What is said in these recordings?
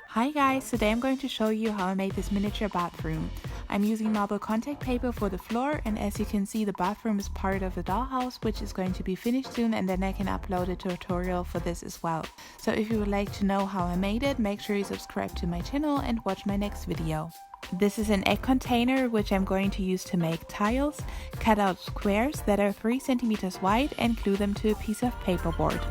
Hi guys, today I'm going to show you how I made this miniature bathroom. I'm using marble contact paper for the floor, and as you can see the bathroom is part of the dollhouse which is going to be finished soon, and then I can upload a tutorial for this as well. So if you would like to know how I made it, make sure you subscribe to my channel and watch my next video. This is an egg container which I'm going to use to make tiles. Cut out squares that are 3 centimeters wide and glue them to a piece of paperboard.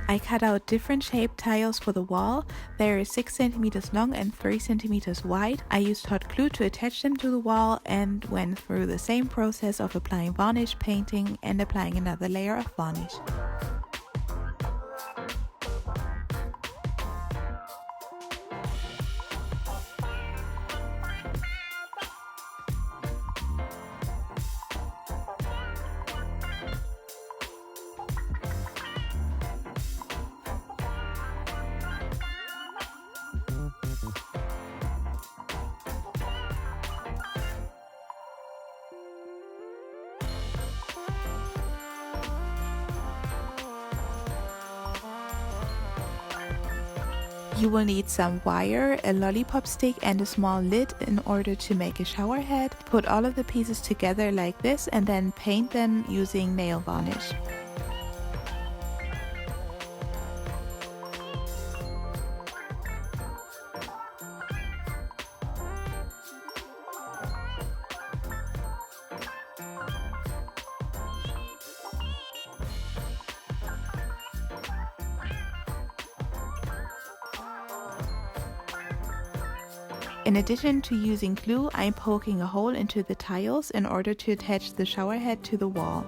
I cut out different shaped tiles for the wall. They are 6 centimeters long and 3 centimeters wide. I used hot glue to attach them to the wall and went through the same process of applying varnish, painting and applying another layer of varnish. You will need some wire, a lollipop stick and a small lid in order to make a shower head. Put all of the pieces together like this and then paint them using nail varnish. In addition to using glue, I'm poking a hole into the tiles in order to attach the shower head to the wall.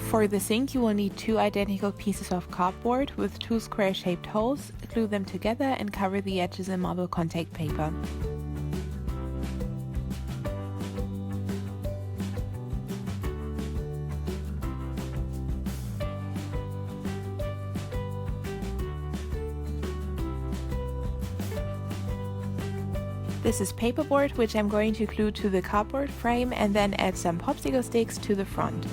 For the sink you will need 2 identical pieces of cardboard with 2 square shaped holes. Glue them together and cover the edges in marble contact paper. This is paperboard which I'm going to glue to the cardboard frame and then add some popsicle sticks to the front.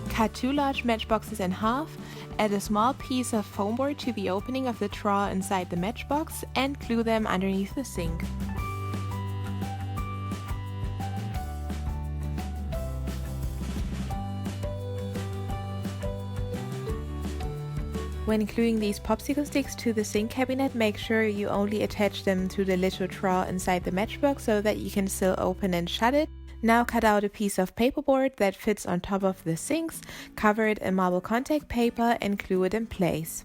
Cut 2 large matchboxes in half, add a small piece of foam board to the opening of the drawer inside the matchbox and glue them underneath the sink. When gluing these popsicle sticks to the sink cabinet, make sure you only attach them to the little drawer inside the matchbox so that you can still open and shut it. Now cut out a piece of paperboard that fits on top of the sinks, cover it in marble contact paper and glue it in place.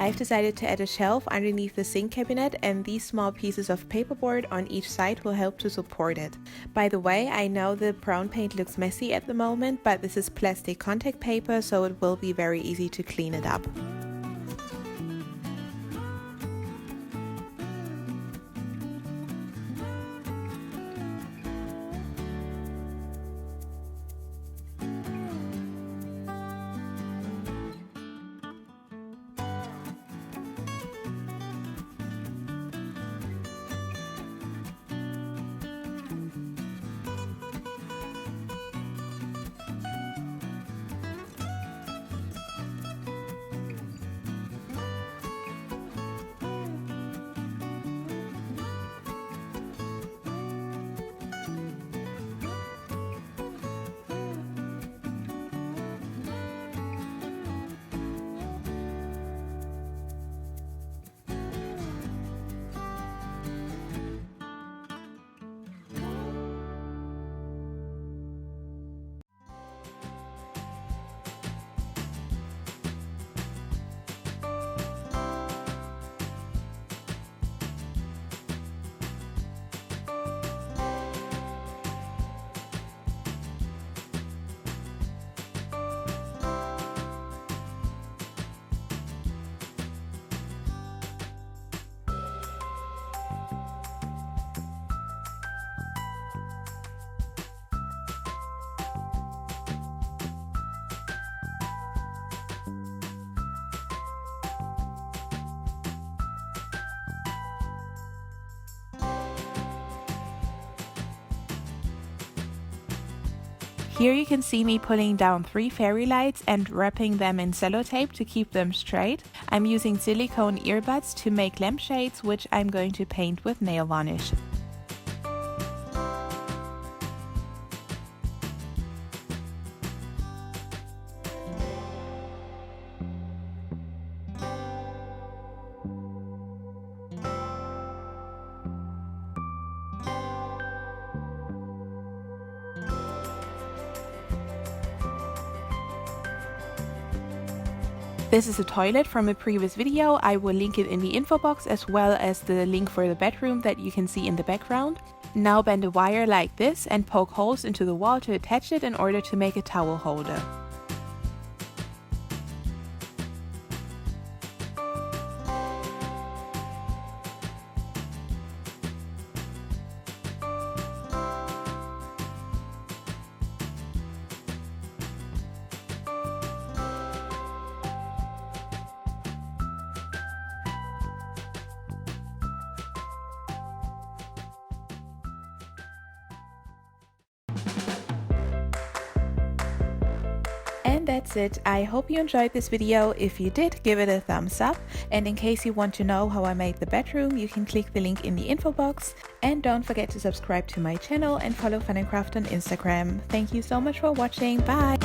I've decided to add a shelf underneath the sink cabinet, and these small pieces of paperboard on each side will help to support it. By the way, I know the brown paint looks messy at the moment, but this is plastic contact paper, so it will be very easy to clean it up. Here you can see me pulling down 3 fairy lights and wrapping them in sellotape to keep them straight. I'm using silicone earbuds to make lampshades, which I'm going to paint with nail varnish. This is a toilet from a previous video. I will link it in the info box, as well as the link for the bedroom that you can see in the background. Now bend a wire like this and poke holes into the wall to attach it in order to make a towel holder. And that's it. I hope you enjoyed this video. If you did, give it a thumbs up. And in case you want to know how I made the bedroom, you can click the link in the info box. And don't forget to subscribe to my channel and follow Fun & Craft on Instagram. Thank you so much for watching. Bye!